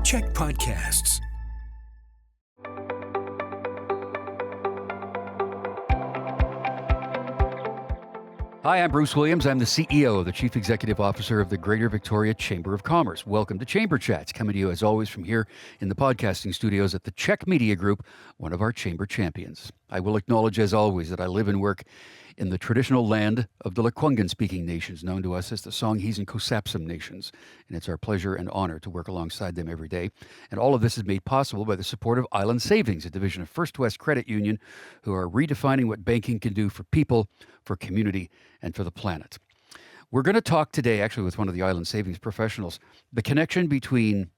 Check Podcasts. Hi, I'm Bruce Williams. I'm the CEO, the Chief Executive Officer of the Greater Victoria Chamber of Commerce. Welcome to Chamber Chats, coming to you as always from here in the podcasting studios at the Czech Media Group, one of our chamber champions. I will acknowledge, as always, that I live and work in the traditional land of the Lekwungen-speaking nations, known to us as the Songhees and Kosapsum nations. And it's our pleasure and honor to work alongside them every day. And all of this is made possible by the support of Island Savings, a division of First West Credit Union, who are redefining what banking can do for people, for community, and for the planet. We're going to talk today, actually, with one of the Island Savings professionals, the connection between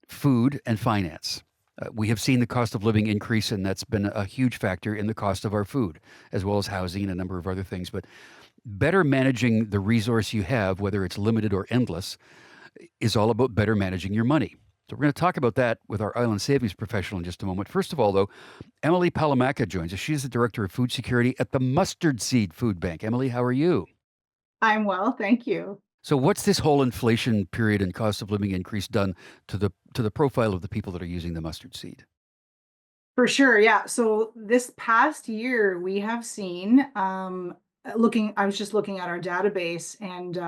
food and finance. We have seen the cost of living increase, and that's been a huge factor in the cost of our food, as well as housing and a number of other things. But better managing the resource you have, whether it's limited or endless, is all about better managing your money. So we're going to talk about that with our Island Savings professional in just a moment. First of all, though, Emily Palamaca joins us. She's the Director of Food Security at the Mustard Seed Food Bank. Emily, how are you? I'm well, thank you. So what's this whole inflation period and cost of living increase done to the profile of the people that are using the mustard seed? For sure, yeah. So this past year, we have seen I was just looking at our database, and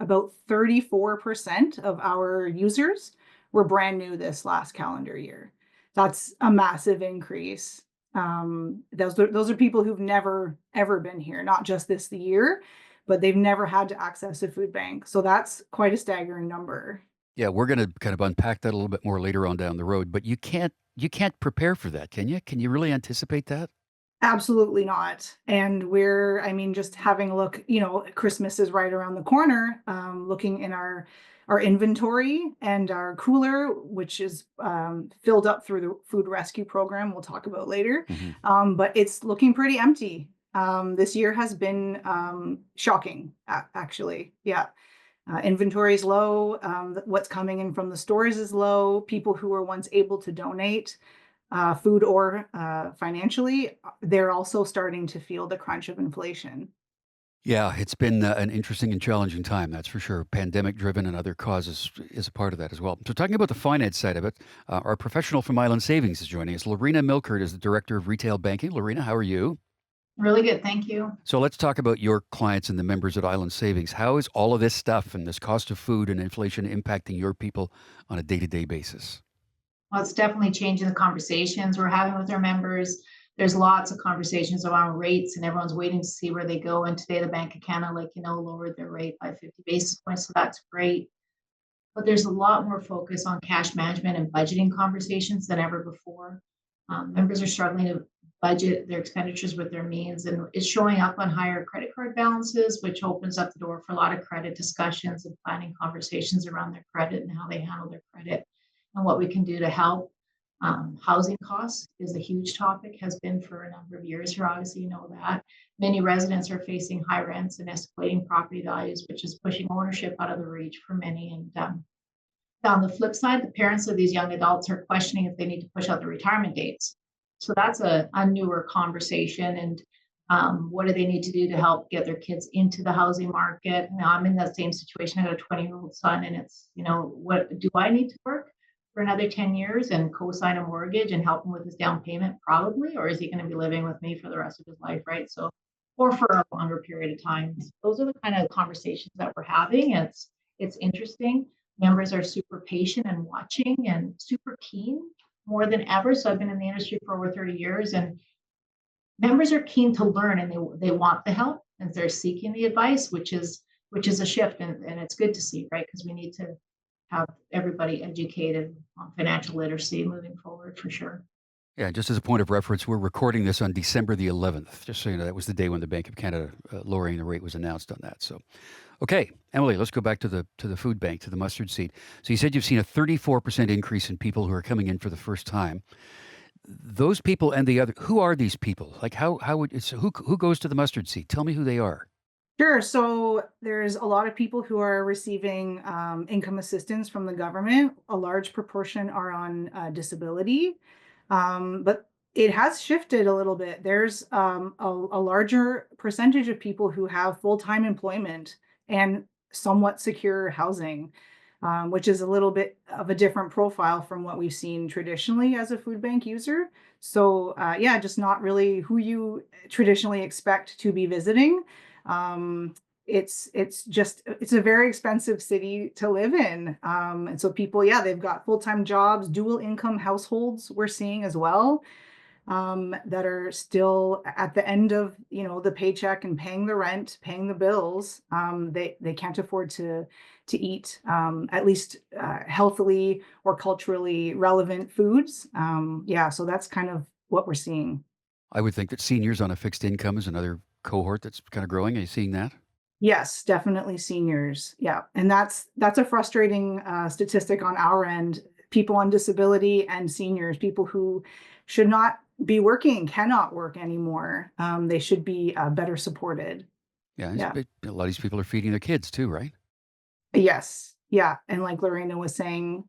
about 34% of our users were brand new this last calendar year. That's a massive increase. Those are people who've never ever been here, not just this year, but they've never had to access a food bank. So that's quite a staggering number. Yeah, we're going to kind of unpack that a little bit more later on down the road, but you can't prepare for that, can you? Can you really anticipate that? Absolutely not. And I mean, just having a look, Christmas is right around the corner. Looking in our inventory and our cooler, which is filled up through the food rescue program, we'll talk about later. Hmm. But it's looking pretty empty. This year has been shocking, actually. Yeah. Inventory is low. What's coming in from the stores is low. People who were once able to donate food or financially, they're also starting to feel the crunch of inflation. Yeah, it's been an interesting and challenging time, that's for sure. Pandemic driven and other causes is a part of that as well. So, talking about the finance side of it, our professional from Island Savings is joining us. Lorena Milkert is the Director of Retail Banking. Lorena, how are you? Really good, thank you. So, let's talk about your clients and the members at Island Savings. How is all of this stuff and this cost of food and inflation impacting your people on a day to day basis? Well, it's definitely changing the conversations we're having with our members. There's lots of conversations around rates, and everyone's waiting to see where they go. And today, the Bank of Canada, lowered their rate by 50 basis points, so that's great. But there's a lot more focus on cash management and budgeting conversations than ever before. Members are struggling to budget their expenditures with their means, and it's showing up on higher credit card balances, which opens up the door for a lot of credit discussions and planning conversations around their credit and how they handle their credit and what we can do to help. Housing costs is a huge topic, has been for a number of years here. Obviously, you know that. Many residents are facing high rents and escalating property values, which is pushing ownership out of the reach for many. And on the flip side, the parents of these young adults are questioning if they need to push out the retirement dates. So that's a newer conversation. And what do they need to do to help get their kids into the housing market? Now, I'm in that same situation. I have a 20-year-old son, and it's, what do I need to work for another 10 years and co-sign a mortgage and help him with his down payment? Probably. Or is he going to be living with me for the rest of his life, right? So, or for a longer period of time. Those are the kind of conversations that we're having. It's interesting. Members are super patient and watching and super keen more than ever. So I've been in the industry for over 30 years, and members are keen to learn, and they want the help, and they're seeking the advice, which is a shift, and it's good to see, right? Because we need to have everybody educated on financial literacy moving forward for sure. Yeah, just as a point of reference, we're recording this on December the 11th. Just so you know, that was the day when the Bank of Canada lowering the rate was announced on that. So, okay, Emily, let's go back to the food bank, to the mustard seed. So you said you've seen a 34% increase in people who are coming in for the first time. Those people and who are these people? Like who goes to the mustard seed? Tell me who they are. Sure. So there's a lot of people who are receiving income assistance from the government. A large proportion are on disability, but it has shifted a little bit. There's a larger percentage of people who have full-time employment and somewhat secure housing. which is a little bit of a different profile from what we've seen traditionally as a food bank user. So yeah, just not really who you traditionally expect to be visiting. Um, it's a very expensive city to live in, and so people, yeah, they've got full-time jobs, dual income households we're seeing as well, that are still at the end of, the paycheck and paying the rent, paying the bills. They can't afford to eat, at least healthily or culturally relevant foods. Yeah, so that's kind of what we're seeing. I would think that seniors on a fixed income is another cohort that's kind of growing. Are you seeing that? Yes, definitely seniors. Yeah, and that's a frustrating statistic on our end. People on disability and seniors, people who should not be working, cannot work anymore. They should be better supported. Yeah, Yeah. a lot of these people are feeding their kids too, right? Yes. Yeah. And like Lorena was saying,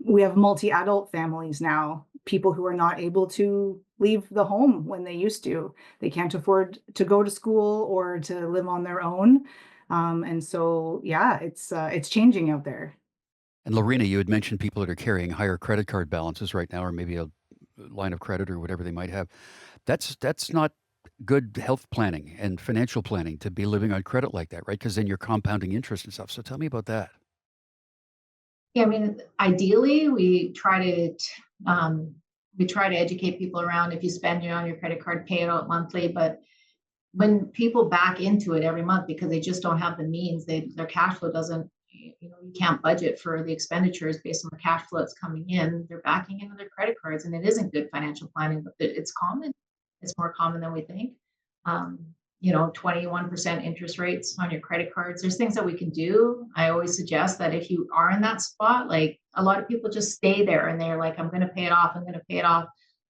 we have multi-adult families now, people who are not able to leave the home when they used to. They can't afford to go to school or to live on their own. And so, yeah, it's changing out there. And Lorena, you had mentioned people that are carrying higher credit card balances right now, or maybe a line of credit or whatever they might have. That's not good health planning and financial planning to be living on credit like that, right? Because then you're compounding interest and stuff. So tell me about that. Yeah, I mean, ideally, um, we try to educate people around if you spend it on your credit card, pay it out monthly. But when people back into it every month because they just don't have the means, their cash flow doesn't, you can't budget for the expenditures based on the cash flow that's coming in. They're backing into their credit cards, and it isn't good financial planning, but it's common. It's more common than we think. Um, 21% interest rates on your credit cards. There's things that we can do. I always suggest that if you are in that spot, like a lot of people just stay there and they're like, I'm going to pay it off. I'm going to pay it off.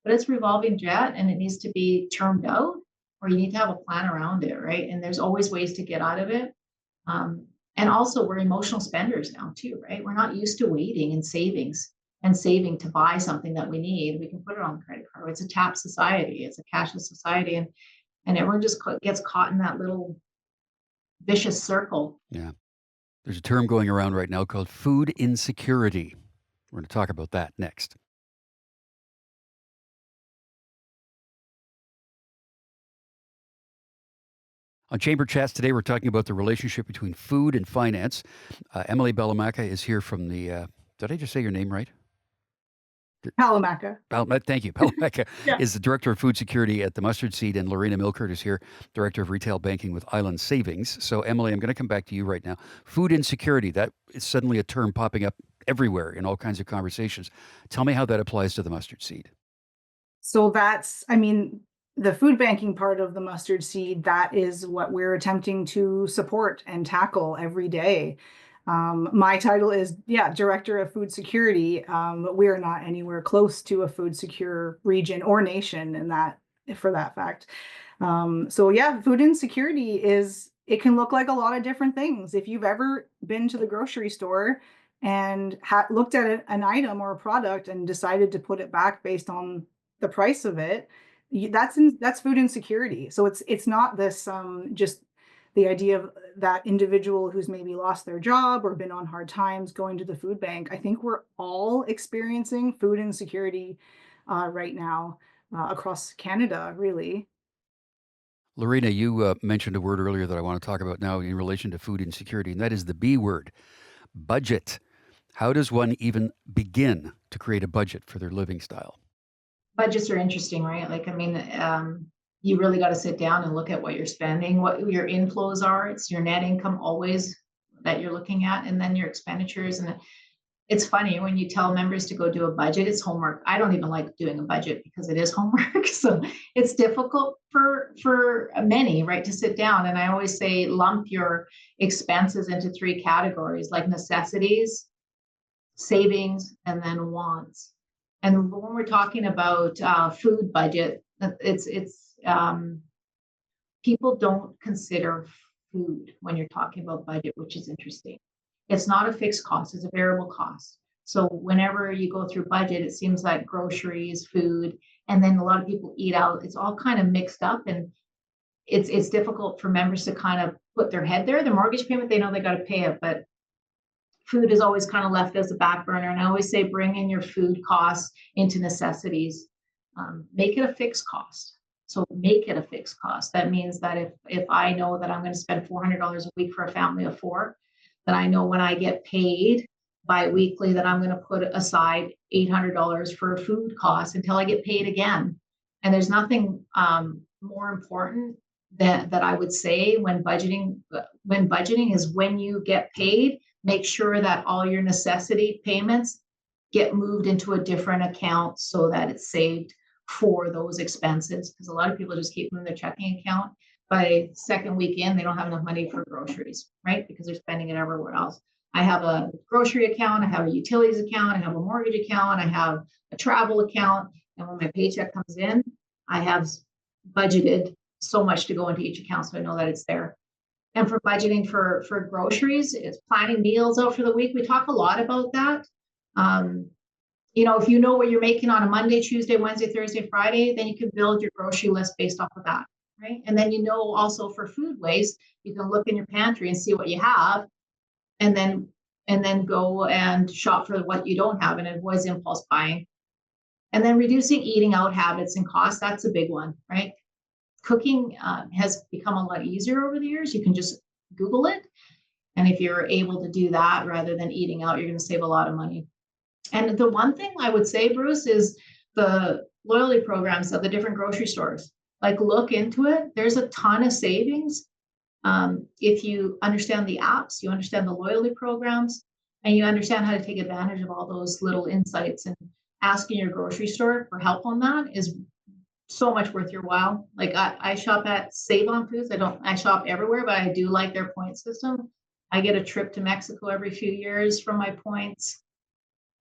But it's revolving debt and it needs to be termed out, or you need to have a plan around it, right? And there's always ways to get out of it. Um, and also, we're emotional spenders now too, right? We're not used to waiting and saving to buy something that we need. We can put it on the credit card. It's a tap society. It's a cashless society, and everyone just gets caught in that little vicious circle. Yeah. There's a term going around right now called food insecurity. We're going to talk about that next. On Chamber Chats today, we're talking about the relationship between food and finance. Emily Bellamacca is here from the. Did I just say your name right? Palamaca. Thank you. Bellamacca Yeah. is the Director of Food Security at the Mustard Seed, and Lorena Milkert is here, Director of Retail Banking with Island Savings. So, Emily, I'm going to come back to you right now. Food insecurity, that is suddenly a term popping up everywhere in all kinds of conversations. Tell me how that applies to the Mustard Seed. So I mean, the food banking part of the Mustard Seed, that is what we're attempting to support and tackle every day. My title is, yeah, Director of Food Security, but we are not anywhere close to a food secure region or nation for that fact. So yeah, food insecurity it can look like a lot of different things. If you've ever been to the grocery store and looked at an item or a product and decided to put it back based on the price of it, that's food insecurity. So it's not this just the idea of that individual who's maybe lost their job or been on hard times going to the food bank. I think we're all experiencing food insecurity right now across Canada, really. Lorena, you mentioned a word earlier that I want to talk about now in relation to food insecurity, and that is the B word, budget. How does one even begin to create a budget for their living style? Budgets are interesting, right? Like, I mean, you really got to sit down and look at what you're spending, what your inflows are. It's your net income always that you're looking at, and then your expenditures. And it's funny when you tell members to go do a budget, it's homework. I don't even like doing a budget because it is homework. So it's difficult for many, right, to sit down. And I always say lump your expenses into three categories, like necessities, savings, and then wants. And when we're talking about food budget, people don't consider food when you're talking about budget, which is interesting. It's not a fixed cost; it's a variable cost. So whenever you go through budget, it seems like groceries, food, and then a lot of people eat out. It's all kind of mixed up, and it's difficult for members to kind of put their head there. The mortgage payment, they know they got to pay it, but food is always kind of left as a back burner. And I always say, bring in your food costs into necessities. Make it a fixed cost. So make it a fixed cost. That means that if I know that I'm going to spend $400 a week for a family of 4, then I know when I get paid bi-weekly that I'm going to put aside $800 for food costs until I get paid again. And there's nothing more important that I would say when budgeting is when you get paid, make sure that all your necessity payments get moved into a different account so that it's saved for those expenses. Because a lot of people just keep them in their checking account. By second week in, they don't have enough money for groceries, right? Because they're spending it everywhere else. I have a grocery account, I have a utilities account, I have a mortgage account, I have a travel account. And when my paycheck comes in, I have budgeted so much to go into each account, so I know that it's there. And for budgeting for groceries, it's planning meals out for the week. We talk a lot about that. If you know what you're making on a Monday, Tuesday, Wednesday, Thursday, Friday, then you can build your grocery list based off of that, right? And then also for food waste, you can look in your pantry and see what you have, and then go and shop for what you don't have and avoid impulse buying. And then reducing eating out habits and costs, that's a big one, right? Cooking has become a lot easier over the years. You can just Google it. And if you're able to do that rather than eating out, you're going to save a lot of money. And the one thing I would say, Bruce, is the loyalty programs of the different grocery stores. Like, look into it. There's a ton of savings. If you understand the apps, you understand the loyalty programs, and you understand how to take advantage of all those little insights, and asking your grocery store for help on that is so much worth your while. Like I shop at Save on Foods. I shop everywhere, but I do like their point system. I get a trip to Mexico every few years from my points.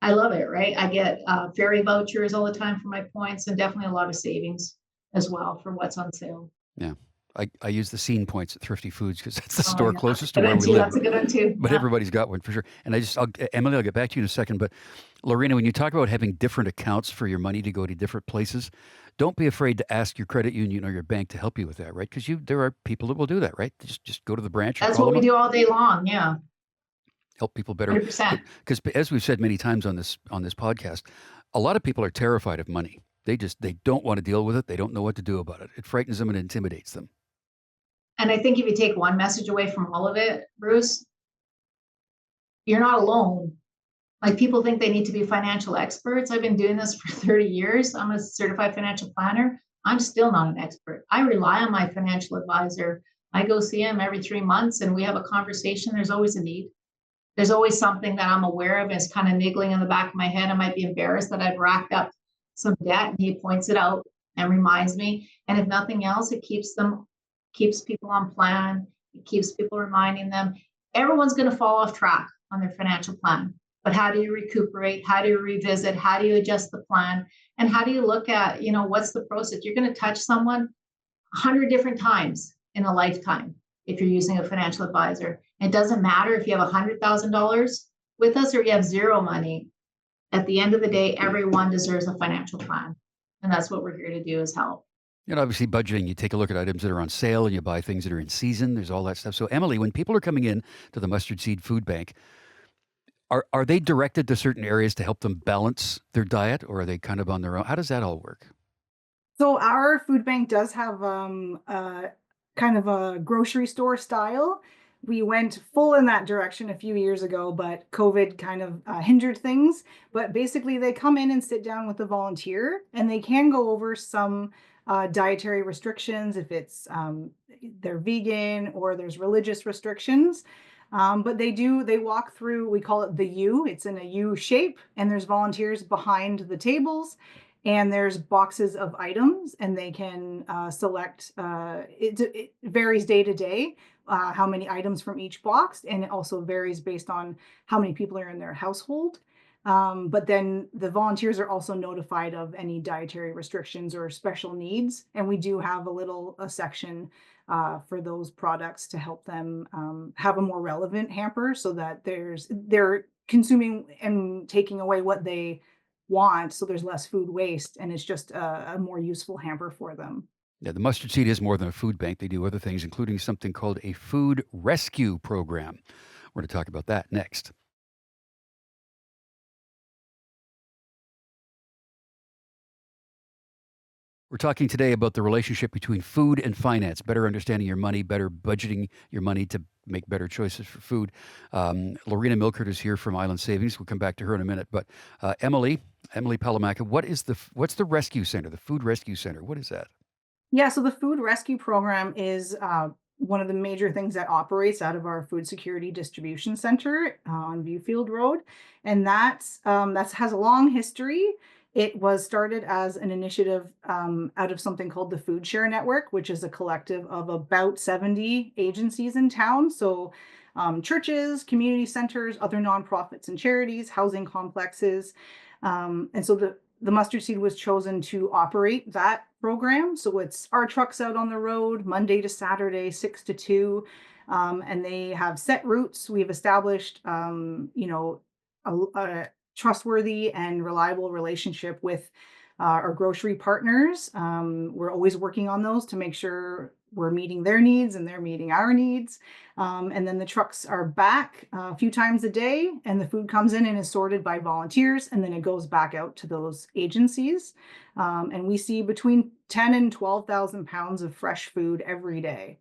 I love it, right? I get ferry vouchers all the time for my points, and definitely a lot of savings as well for what's on sale. Yeah. I use the Scene points at Thrifty Foods because that's the Oh, store yeah. closest to where we live. That's a good one too. But Yeah. everybody's got one for sure. And Emily, I'll get back to you in a second. But Lorena, when you talk about having different accounts for your money to go to different places, don't be afraid to ask your credit union or your bank to help you with that, right? Because there are people that will do that, right? Just go to the branch. That's what we do all day long. Yeah. Help people better. 100%. Because as we've said many times on this podcast, a lot of people are terrified of money. They don't want to deal with it. They don't know what to do about it. It frightens them and intimidates them. And I think if you take one message away from all of it, Bruce, you're not alone. Like, people think they need to be financial experts. I've been doing this for 30 years. I'm a certified financial planner. I'm still not an expert. I rely on my financial advisor. I go see him every 3 months and we have a conversation. There's always a need. There's always something that I'm aware of. It's kind of niggling in the back of my head. I might be embarrassed that I've racked up some debt, and he points it out and reminds me. And if nothing else, it keeps people on plan. It keeps people reminding them. Everyone's going to fall off track on their financial plan. But how do you recuperate? How do you revisit? How do you adjust the plan? And how do you look at, what's the process? You're going to touch someone 100 different times in a lifetime if you're using a financial advisor. It doesn't matter if you have $100,000 with us or you have zero money. At the end of the day, everyone deserves a financial plan. And that's what we're here to do, is help. Obviously budgeting, you take a look at items that are on sale and you buy things that are in season. There's all that stuff. So Emily, when people are coming in to the Mustard Seed Food Bank, are they directed to certain areas to help them balance their diet, or are they kind of on their own? How does that all work? So our food bank does have kind of a grocery store style. We went full in that direction a few years ago, but COVID kind of hindered things. But basically, they come in and sit down with the volunteer, and they can go over some dietary restrictions if it's they're vegan or there's religious restrictions. But they walk through, we call it the U. It's in a U shape, and there's volunteers behind the tables. And there's boxes of items, and they can select. It varies day to day how many items from each box, and it also varies based on how many people are in their household. But then the volunteers are also notified of any dietary restrictions or special needs, and we do have a section for those products to help them have a more relevant hamper, so that they're consuming and taking away what they want, so there's less food waste, and it's just a more useful hamper for them. Yeah, the Mustard Seed is more than a food bank. They do other things, including something called a food rescue program. We're going to talk about that next. We're talking today about the relationship between food and finance, better understanding your money, better budgeting your money to make better choices for food. Lorena Milkert is here from Island Savings. We'll come back to her in a minute. But Emily Palamaka, what's the rescue center, the Food Rescue Center? What is that? Yeah, so the food rescue program is one of the major things that operates out of our food security distribution center on Viewfield Road, and that's has a long history. It was started as an initiative out of something called the Food Share Network, which is a collective of about 70 agencies in town. So churches, community centers, other nonprofits and charities, housing complexes. And so the mustard seed was chosen to operate that program. So it's our trucks out on the road Monday to Saturday, 6 to 2. And they have set routes. We've established, a trustworthy and reliable relationship with our grocery partners. We're always working on those to make sure we're meeting their needs and they're meeting our needs. And then the trucks are back a few times a day, and the food comes in and is sorted by volunteers, and then it goes back out to those agencies. And we see between 10 and 12,000 pounds of fresh food every day.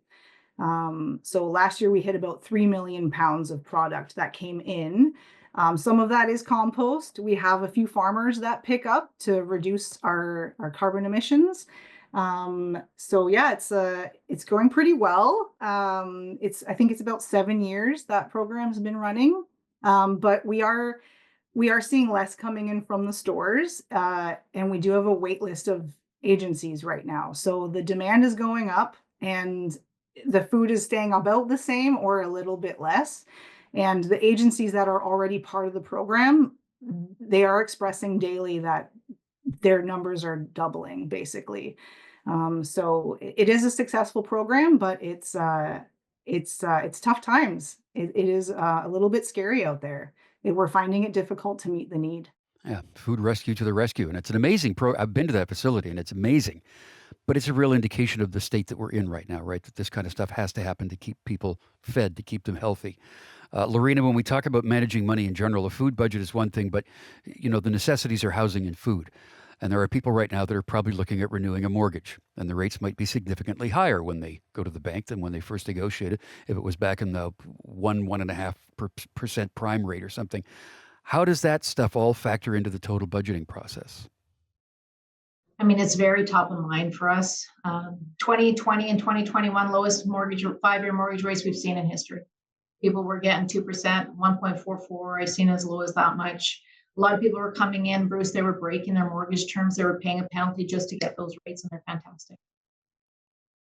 So last year we hit about 3 million pounds of product that came in. Some of that is compost. We have a few farmers that pick up to reduce our carbon emissions. So yeah, it's going pretty well. I think it's about 7 years that program's been running. But we are seeing less coming in from the stores, and we do have a wait list of agencies right now. So the demand is going up, and the food is staying about the same or a little bit less. And the agencies that are already part of the program, they are expressing daily that their numbers are doubling, basically. So it is a successful program, but it's tough times. It is a little bit scary out there. We're finding it difficult to meet the need. Yeah, Food Rescue to the Rescue. And it's an amazing I've been to that facility, and it's amazing. But it's a real indication of the state that we're in right now, right? That this kind of stuff has to happen to keep people fed, to keep them healthy. Lorena, when we talk about managing money in general, a food budget is one thing, but the necessities are housing and food. And there are people right now that are probably looking at renewing a mortgage, and the rates might be significantly higher when they go to the bank than when they first negotiated. If it was back in the 1.5% prime rate or something, how does that stuff all factor into the total budgeting process? I mean, it's very top of mind for us. 2020 and 2021 lowest 5-year mortgage rates we've seen in history. People were getting 2%, 1.44. I've seen as low as that much. A lot of people were coming in, Bruce, they were breaking their mortgage terms. They were paying a penalty just to get those rates, and they're fantastic.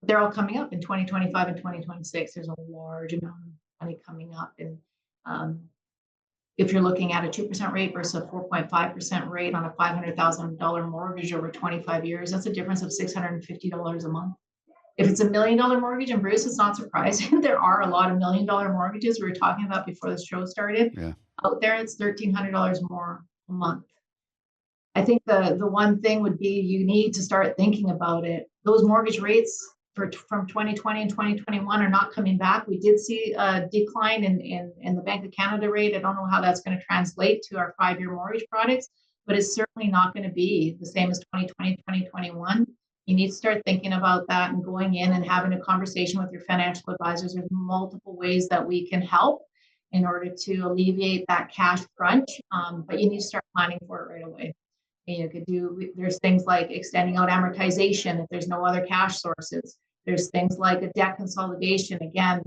They're all coming up in 2025 and 2026. There's a large amount of money coming up. And if you're looking at a 2% rate versus a 4.5% rate on a $500,000 mortgage over 25 years, that's a difference of $650 a month. If it's $1 million mortgage, and Bruce, it's not surprising. There are a lot of $1 million mortgages we were talking about before the show started. Yeah. Out there, it's $1,300 more a month. I think the one thing would be you need to start thinking about it. Those mortgage rates from 2020 and 2021 are not coming back. We did see a decline in the Bank of Canada rate. I don't know how that's going to translate to our 5-year mortgage products, but it's certainly not going to be the same as 2020, 2021. You need to start thinking about that and going in and having a conversation with your financial advisors. There's multiple ways that we can help in order to alleviate that cash crunch, but you need to start planning for it right away. And you could there's things like extending out amortization if there's no other cash sources. There's things like a debt consolidation, again,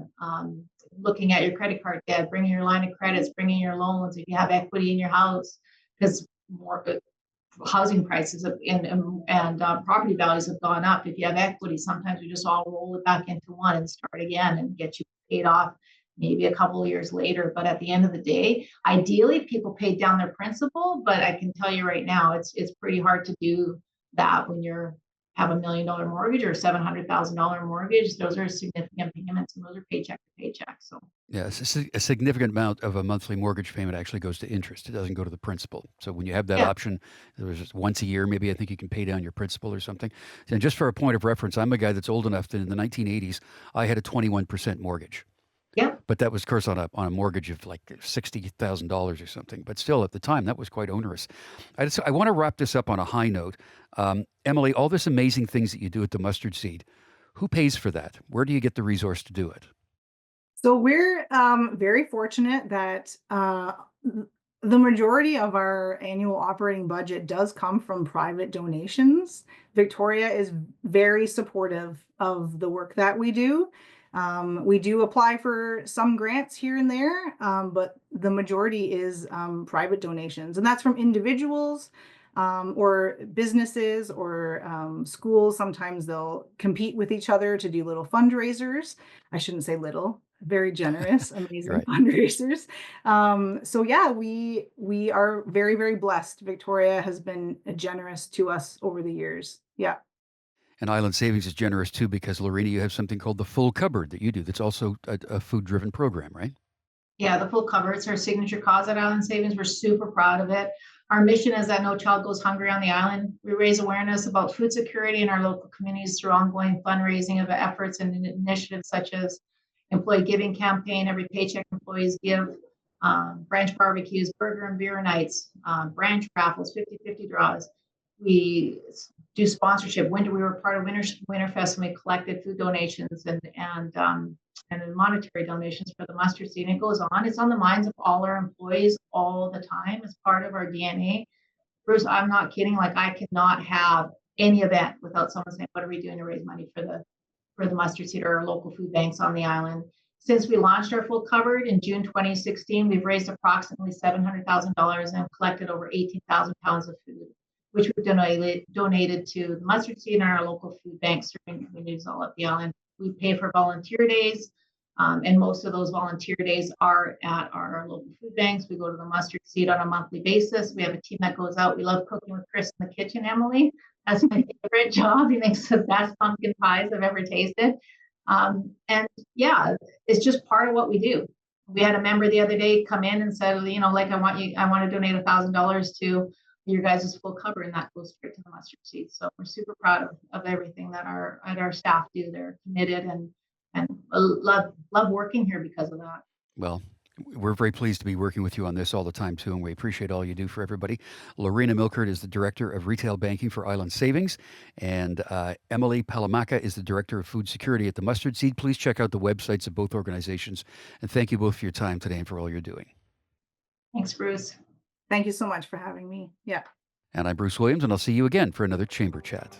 looking at your credit card debt, bringing your line of credits, bringing your loans if you have equity in your house, because more housing prices and property values have gone up. If you have equity, sometimes we just all roll it back into one and start again and get you paid off maybe a couple of years later. But at the end of the day, ideally people pay down their principal, but I can tell you right now, it's pretty hard to do that when you have $1 million mortgage or $700,000 mortgage. Those are significant payments, and those are paycheck to paycheck. So yeah, a significant amount of a monthly mortgage payment actually goes to interest. It doesn't go to the principal. So when you have that option, there's just once a year, maybe I think you can pay down your principal or something. And just for a point of reference, I'm a guy that's old enough that in the 1980s, I had a 21% mortgage. Yep. But that was, of course, on a mortgage of like $60,000 or something. But still, at the time, that was quite onerous. I want to wrap this up on a high note. Emily, all this amazing things that you do at the Mustard Seed, who pays for that? Where do you get the resource to do it? So we're very fortunate that the majority of our annual operating budget does come from private donations. Victoria is very supportive of the work that we do. We do apply for some grants here and there, but the majority is private donations, and that's from individuals or businesses or schools. Sometimes they'll compete with each other to do little fundraisers. I shouldn't say little, very generous, amazing Right. fundraisers. So yeah, we are very, very blessed. Victoria has been generous to us over the years. Yeah. And Island Savings is generous too because, Lorena, you have something called the Full Cupboard that you do that's also a food-driven program, right? Yeah, the full cover. It's our signature cause at Island Savings. We're super proud of it. Our mission is that no child goes hungry on the island. We raise awareness about food security in our local communities through ongoing fundraising of efforts and initiatives such as employee giving campaign, every paycheck employees give, branch barbecues, burger and beer nights, branch raffles, 50-50 draws. We do sponsorship. Winter, we were part of Winterfest and we collected food donations and monetary donations for the Mustard Seed. And it goes on. It's on the minds of all our employees all the time as part of our DNA. Bruce, I'm not kidding. Like, I cannot have any event without someone saying, what are we doing to raise money for the Mustard Seed or our local food banks on the island? Since we launched our full cupboard in June 2016, we've raised approximately $700,000 and collected over 18,000 pounds of food, which we've donated to the Mustard Seed and our local food banks serving communities all up the island. We pay for volunteer days, and most of those volunteer days are at our local food banks. We go to the Mustard Seed on a monthly basis. We have a team that goes out. We love cooking with Chris in the kitchen, Emily. That's my favorite job. He makes the best pumpkin pies I've ever tasted. And yeah, it's just part of what we do. We had a member the other day come in and said, like, I want to donate $1,000 to your guys' full cover, and that goes straight to the Mustard Seed. So we're super proud of everything that our staff do. They're committed and love working here because of that. Well, we're very pleased to be working with you on this all the time, too, and we appreciate all you do for everybody. Lorena Milkert is the Director of Retail Banking for Island Savings, and Emily Palamaka is the Director of Food Security at the Mustard Seed. Please check out the websites of both organizations, and thank you both for your time today and for all you're doing. Thanks, Bruce. Thank you so much for having me. Yeah. And I'm Bruce Williams, and I'll see you again for another Chamber Chat.